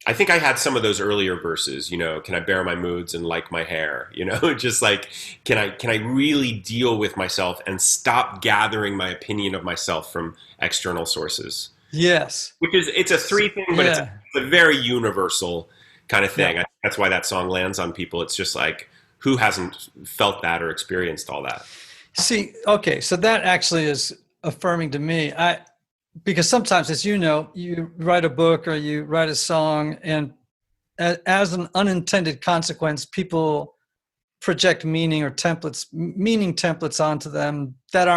I think I had some of those earlier verses, you know, can I bear my moods and like my hair, you know, just like, can I really deal with myself and stop gathering my opinion of myself from external sources? Yes. It's a 3 thing, but it's a very universal kind of thing. Yeah. I think that's why that song lands on people. It's just like, who hasn't felt that or experienced all that? See, okay. So that actually is affirming to me. Because sometimes, as you know, you write a book or you write a song, and as an unintended consequence, people project meaning templates onto them that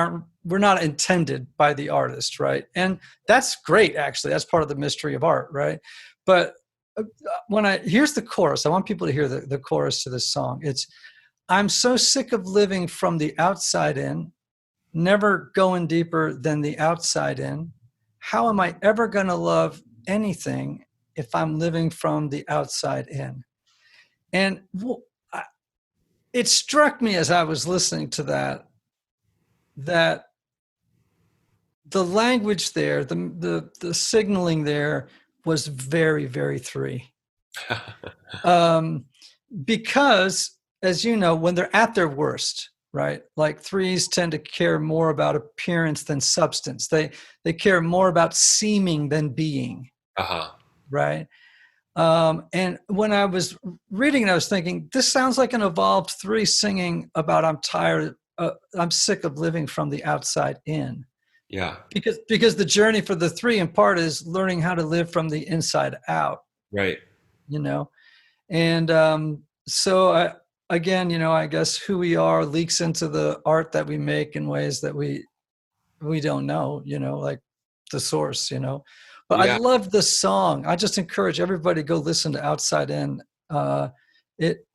were not intended by the artist, right? And that's great, actually. That's part of the mystery of art, right? But here's the chorus. I want people to hear the chorus to this song. It's, I'm so sick of living from the outside in, never going deeper than the outside in. How am I ever going to love anything if I'm living from the outside in? And it struck me as I was listening to that the language there, the signaling there was very, very 3. Because, as you know, when they're at their worst, right? Like 3s tend to care more about appearance than substance. They care more about seeming than being, right? And when I was reading it, I was thinking, this sounds like an evolved 3 singing about I'm tired, I'm sick of living from the outside in. Yeah. Because the journey for the 3 in part is learning how to live from the inside out. Right. You know, and so again, you know, I guess who we are leaks into the art that we make in ways that we don't know, you know, like the source, you know. But I love the song. I just encourage everybody to go listen to Outside In. It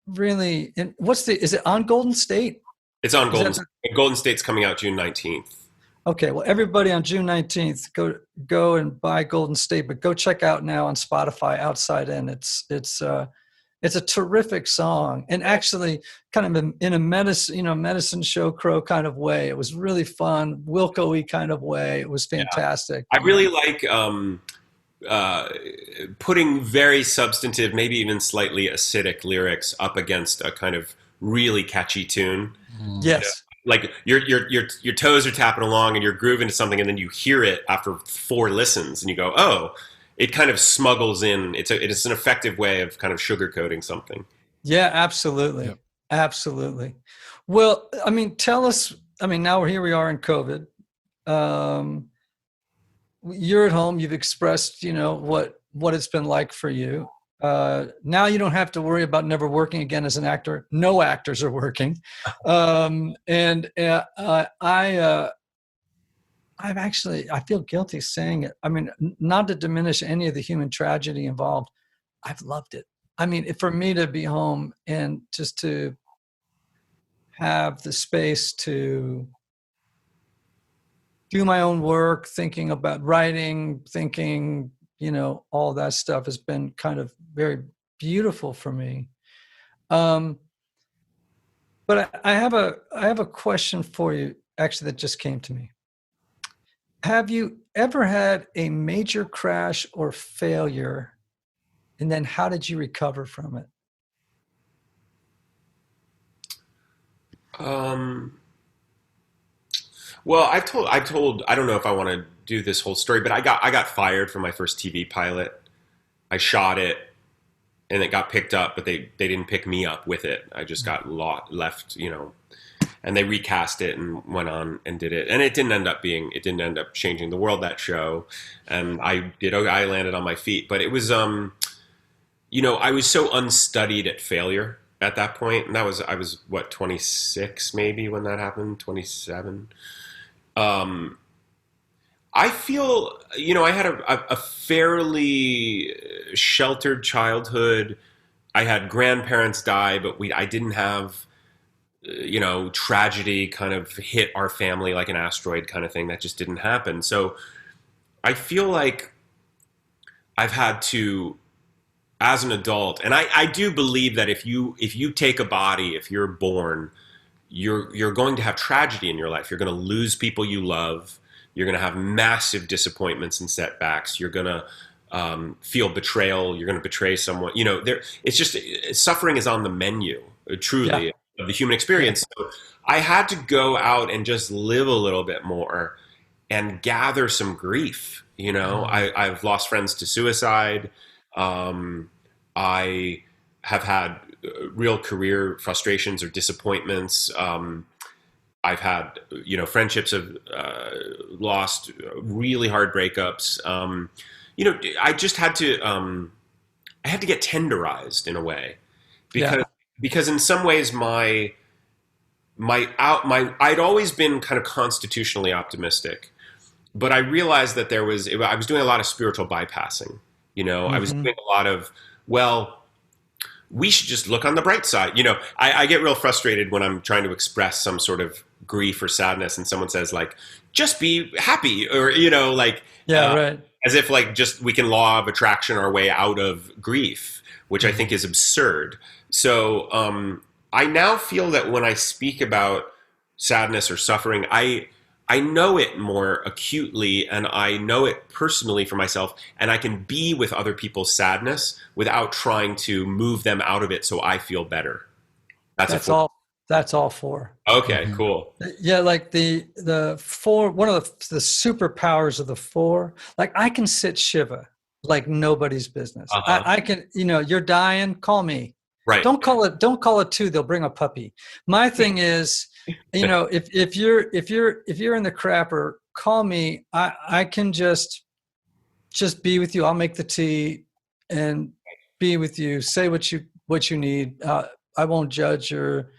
really, and is it on Golden State? It's on Golden State. Golden State's coming out June 19th. Okay, well, everybody on June 19th, go and buy Golden State, but go check out now on Spotify Outside In. It's a terrific song, and actually kind of in a medicine show crow kind of way. It was really fun, Wilco-y kind of way. It was fantastic. I really like putting very substantive, maybe even slightly acidic lyrics up against a kind of really catchy tune. Yes. You know? Like your toes are tapping along and you're grooving to something, and then you hear it after 4 listens and you go, oh, it kind of smuggles in. It's an effective way of kind of sugarcoating something. Yeah, absolutely. Yep. Absolutely. Well, I mean, tell us, I mean, now here we are in COVID. You're at home, you've expressed, you know, what it's been like for you. Now you don't have to worry about never working again as an actor. No actors are working. I feel guilty saying it. I mean, not to diminish any of the human tragedy involved. I've loved it. I mean, for me to be home and just to have the space to do my own work, thinking about writing, thinking, you know, all that stuff has been kind of very beautiful for me. But I have a question for you, actually, that just came to me. Have you ever had a major crash or failure, and then how did you recover from it? Well, I told, I don't know if I want to do this whole story, but I got fired from my first TV pilot. I shot it and it got picked up, but they didn't pick me up with it. I just got left, you know, and they recast it and went on and did it. And it didn't end up changing the world, that show. And I landed on my feet, but it was, you know, I was so unstudied at failure at that point. And I was what, 26 maybe when that happened, 27. I feel, you know, I had a fairly sheltered childhood. I had grandparents die, but I didn't have, you know, tragedy kind of hit our family like an asteroid kind of thing. That just didn't happen. So I feel like I've had to, as an adult, and I do believe that if you take a body, if you're born, you're going to have tragedy in your life. You're going to lose people you love. You're going to have massive disappointments and setbacks. You're going to feel betrayal. You're going to betray someone. You know, it's just, suffering is on the menu, truly, of the human experience. So I had to go out and just live a little bit more and gather some grief. You know, I've lost friends to suicide. I have had real career frustrations or disappointments. I've had, you know, friendships have lost, really hard breakups. You know, I just had to, I had to get tenderized in a way, because in some ways I'd always been kind of constitutionally optimistic, but I realized that I was doing a lot of spiritual bypassing. You know, I was doing a lot of, well, we should just look on the bright side. You know, I get real frustrated when I'm trying to express some sort of grief or sadness and someone says like, just be happy, or, you know, like, right. As if like just we can law of attraction our way out of grief, which I think is absurd. So I now feel that when I speak about sadness or suffering, I I know it more acutely, and I know it personally for myself, and I can be with other people's sadness without trying to move them out of it so I feel better. That's all. That's all 4. Okay, cool. Yeah, like the 4, one of the superpowers of the 4, like I can sit Shiva like nobody's business. I can, you're dying, call me. Right. Don't call it 2, they'll bring a puppy. My thing is, if you're in the crapper, call me. I can just be with you. I'll make the tea and be with you. Say what you need. I won't judge or,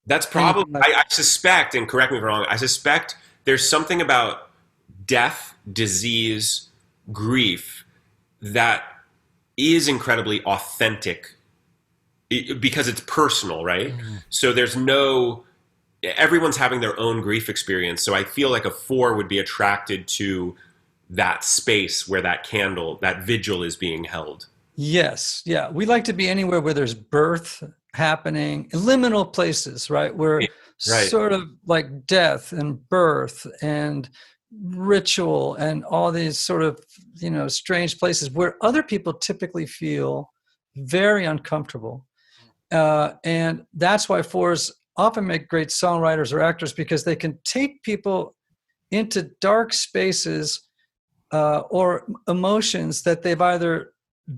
That's probably, I suspect, and correct me if I'm wrong, I suspect there's something about death, disease, grief that is incredibly authentic because it's personal, right? Mm-hmm. So everyone's having their own grief experience. So I feel like a 4 would be attracted to that space where that vigil is being held. Yes. Yeah. We like to be anywhere where there's birth happening, liminal places, right? Where sort of like death and birth and ritual and all these sort of, strange places where other people typically feel very uncomfortable. And that's why 4s often make great songwriters or actors, because they can take people into dark spaces or emotions that they've either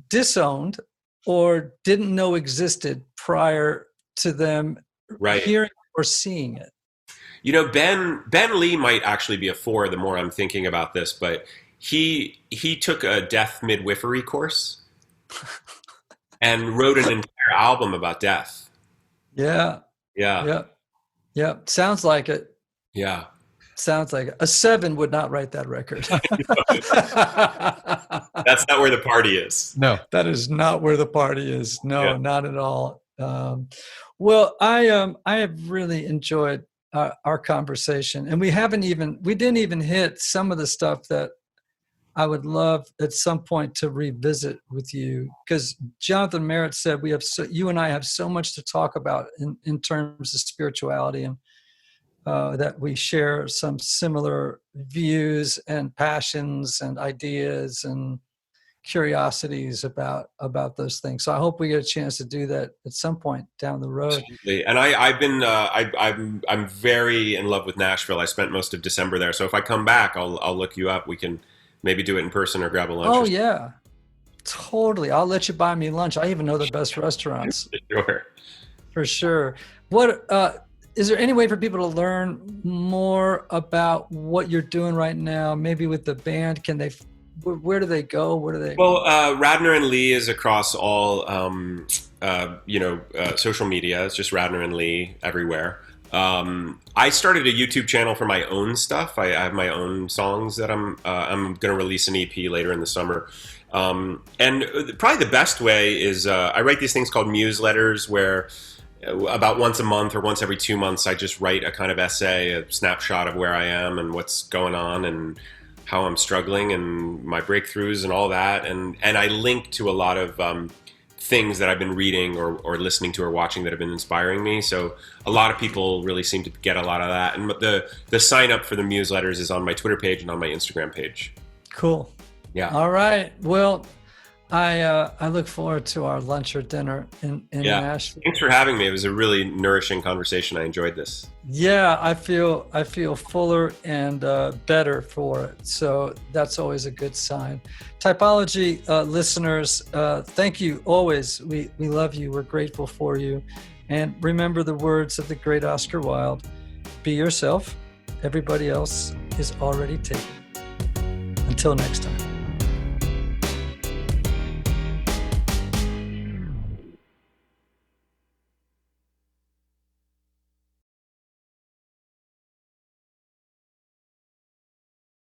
disowned or didn't know existed prior to them hearing or seeing it. Ben Lee might actually be a 4 the more I'm thinking about this, but he took a death midwifery course and wrote an entire album about death. Yeah. Sounds like it. Yeah. Sounds like it. A 7 would not write that record. That's not where the party is. No, that is not where the party is. No, not at all. Well, I have really enjoyed our conversation, and we didn't even hit some of the stuff that I would love at some point to revisit with you, because Jonathan Merritt said you and I have so much to talk about in terms of spirituality, and that we share some similar views and passions and ideas and curiosities about those things. So I hope we get a chance to do that at some point down the road. Absolutely. And I'm very in love with Nashville. I spent most of December there. So if I come back, I'll look you up. We can maybe do it in person or grab a lunch. Oh yeah, totally. I'll let you buy me lunch. I even know the best restaurants. Sure. For sure. What, is there any way for people to learn more about what you're doing right now? Maybe with the band, where do they go? Well, Radnor and Lee is across all, social media. It's just Radnor and Lee everywhere. I started a YouTube channel for my own stuff. I have my own songs that I'm going to release an EP later in the summer. And probably the best way is I write these things called newsletters, where about once a month or once every 2 months, I just write a kind of essay, a snapshot of where I am and what's going on and how I'm struggling and my breakthroughs and all that. And I link to a lot of things that I've been reading or listening to or watching that have been inspiring me. So a lot of people really seem to get a lot of that. And the sign up for the newsletters is on my Twitter page and on my Instagram page. Cool. Yeah. All right. Well, I look forward to our lunch or dinner in Nashville. Thanks for having me. It was a really nourishing conversation. I enjoyed this. Yeah, I feel fuller and better for it. So that's always a good sign. Typology listeners, thank you always. We love you. We're grateful for you. And remember the words of the great Oscar Wilde: be yourself. Everybody else is already taken. Until next time.